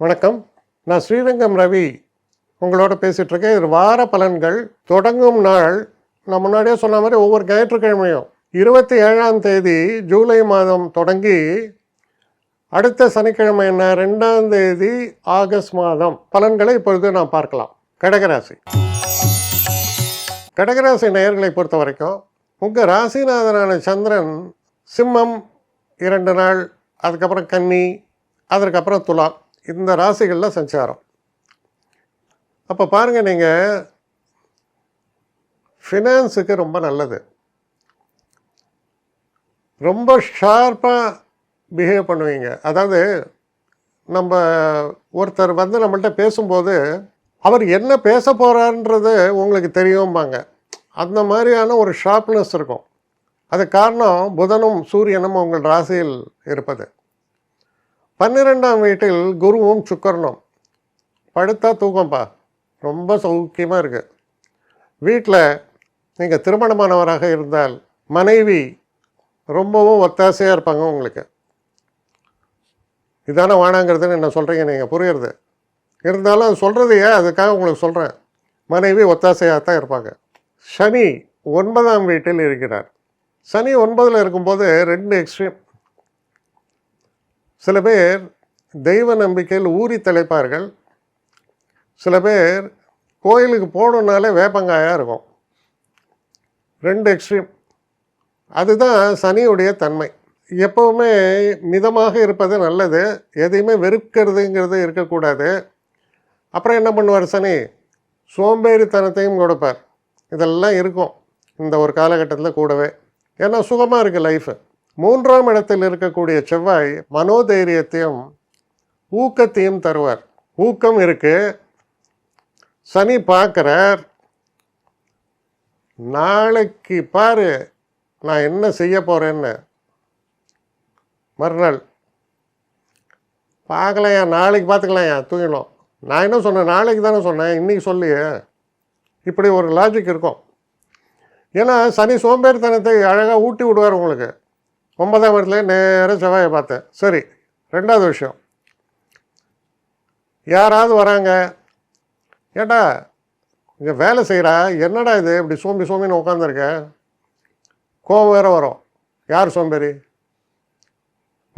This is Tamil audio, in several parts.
வணக்கம். நான் ஸ்ரீரங்கம் ரவி உங்களோட பேசிகிட்ருக்கேன். இது வார பலன்கள். தொடங்கும் நாள் நான் முன்னாடியே சொன்ன மாதிரி ஒவ்வொரு ஞாயிற்றுக்கிழமையும் 27ஆம் தேதி ஜூலை மாதம் தொடங்கி அடுத்த சனிக்கிழமை என்ன 2ஆம் தேதி ஆகஸ்ட் மாதம் பலன்களை இப்பொழுது நாம் பார்க்கலாம். கடகராசி. கடகராசி நேயர்களை பொறுத்த வரைக்கும் உங்கள் ராசிநாதனான சந்திரன் சிம்மம் 2 நாள், அதுக்கப்புறம் கன்னி, அதற்கப்புறம் துலாம், இந்த ராசிகளில் சஞ்சாரம். அப்போ பாருங்கள், நீங்கள் ஃபினான்ஸுக்கு ரொம்ப நல்லது. ரொம்ப ஷார்ப்பாக பிஹேவ் பண்ணுவீங்க. அதாவது நம்ம ஒருத்தர் வந்து நம்மள்கிட்ட பேசும்போது அவர் என்ன பேச போகிறாருன்றது உங்களுக்கு தெரியும்பாங்க. அந்த மாதிரியான ஒரு ஷார்ப்னஸ் இருக்கும். அது காரணம் புதனும் சூரியனும் உங்கள் ராசியில் இருப்பது. 12ஆம் வீட்டில் குருவும் சுக்கரனும். படுத்தா தூக்கம்பா, ரொம்ப சௌக்கியமாக இருக்குது. வீட்டில் நீங்கள் திருமணமானவராக இருந்தால் மனைவி ரொம்பவும் ஒத்தாசையாக இருப்பாங்க உங்களுக்கு. இதானே வானாங்கிறதுன்னு என்ன சொல்கிறீங்க நீங்கள், புரியுறது. இருந்தாலும் அது சொல்கிறது ஏன், அதுக்காக உங்களுக்கு சொல்கிறேன். மனைவி ஒத்தாசையாக தான் இருப்பாங்க. சனி 9ஆம் வீட்டில் இருக்கிறார். சனி 9ல் இருக்கும்போது 2 எக்ஸ்ட்ரீம். சில பேர் தெய்வ நம்பிக்கையில் ஊறி தலைப்பார்கள். சில பேர் கோயிலுக்கு போகணுன்னாலே வேப்பங்காயாக இருக்கும். 2 எக்ஸ்ட்ரீம். அதுதான் சனியுடைய தன்மை. எப்போவுமே மிதமாக இருப்பது நல்லது. எதையுமே வெறுக்கிறதுங்கிறது இருக்கக்கூடாது. அப்புறம் என்ன பண்ணுவார் சனி? சோம்பேறித்தனத்தையும் கொடுப்பார். இதெல்லாம் இருக்கும் இந்த ஒரு காலகட்டத்தில் கூடவே. ஏன்னா சுகமாக இருக்குது லைஃபு. 3ஆம் இடத்தில் இருக்கக்கூடிய செவ்வாய் மனோதைரியத்தையும் ஊக்கத்தையும் தருவார். ஊக்கம் இருக்குது. சனி பார்க்குறார். நாளைக்கு பாரு நான் என்ன செய்ய போகிறேன்னு. மறுநாள் பார்க்கலையா, நாளைக்கு பார்த்துக்கலாம்யா, தூங்கிடும். நான் என்ன சொன்னேன், நாளைக்கு தானே சொன்னேன், இன்றைக்கி சொல்லியே. இப்படி ஒரு லாஜிக் இருக்கும். ஏன்னா சனி சோம்பேறித்தனத்தை அழகாக ஊட்டி விடுவார் உங்களுக்கு. 9ஆம் இடத்துல நேராக செவ்வாயை பார்த்தேன். சரி, 2வது விஷயம், யாராவது வராங்க, ஏட்டா இங்கே வேலை செய்கிறா, என்னடா இது இப்படி சோம்பின்னு உட்காந்துருக்க, கோபம் வேறு வரும். யார் சோம்பேறி?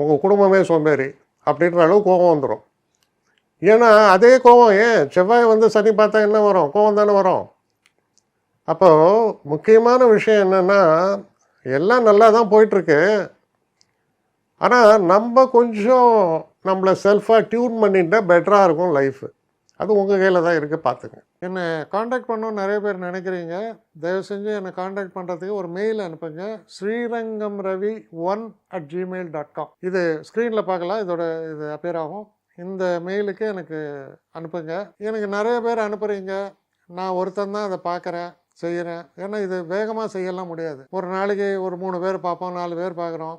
உங்கள் குடும்பமே சோம்பேறி அப்படின்ற அளவு கோபம் வந்துடும். ஏன்னா அதே கோபம் ஏன் செவ்வாய் வந்து சனி பார்த்தா என்ன வரும்? கோபம் தானே வரும். அப்போது முக்கியமான விஷயம் என்னென்னா, எல்லாம் நல்லா தான் போயிட்டுருக்கு. ஆனால் நம்ம கொஞ்சம் நம்மளை செல்ஃபாக டியூன் பண்ணிட்டால் பெட்டராக இருக்கும் லைஃபு. அது உங்கள் கையில் தான் இருக்குது, பார்த்துங்க. என்னை காண்டாக்ட் பண்ணணும்னு நிறைய பேர் நினைக்கிறீங்க. தயவு செஞ்சு என்னை காண்டாக்ட் பண்ணுறதுக்கு ஒரு மெயில் அனுப்புங்க. srirangamravi1@gmail.com. இது ஸ்க்ரீனில் பார்க்கலாம், இது அப்பியர் ஆகும். இந்த மெயிலுக்கு எனக்கு அனுப்புங்க. எனக்கு நிறைய பேர் அனுப்புகிறீங்க. நான் ஒருத்தன் தான் அதை பார்க்குறேன், செய்கிறேன். ஏன்னா இது வேகமாக செய்யலாம் முடியாது. ஒரு நாளைக்கு ஒரு 3 பேர் பார்ப்போம், 4 பேர் பார்க்குறோம்.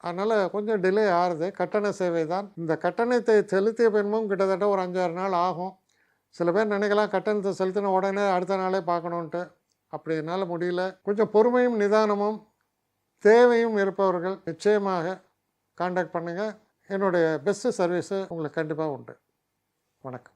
அதனால் கொஞ்சம் டிலே ஆகுது. கட்டண சேவை தான். இந்த கட்டணத்தை செலுத்திய பின்பும் கிட்டத்தட்ட ஒரு 5-6 நாள் ஆகும். சில பேர் நினைக்கலாம் கட்டணத்தை செலுத்தின உடனே அடுத்த நாளே பார்க்கணுன்ட்டு. அப்படி என்னால் முடியல. கொஞ்சம் பொறுமையும் நிதானமும் தேவையும் இருப்பவர்கள் நிச்சயமாக காண்டாக்ட் பண்ணுங்கள். என்னுடைய பெஸ்ட்டு சர்வீஸு உங்களுக்கு கண்டிப்பாக உண்டு. வணக்கம்.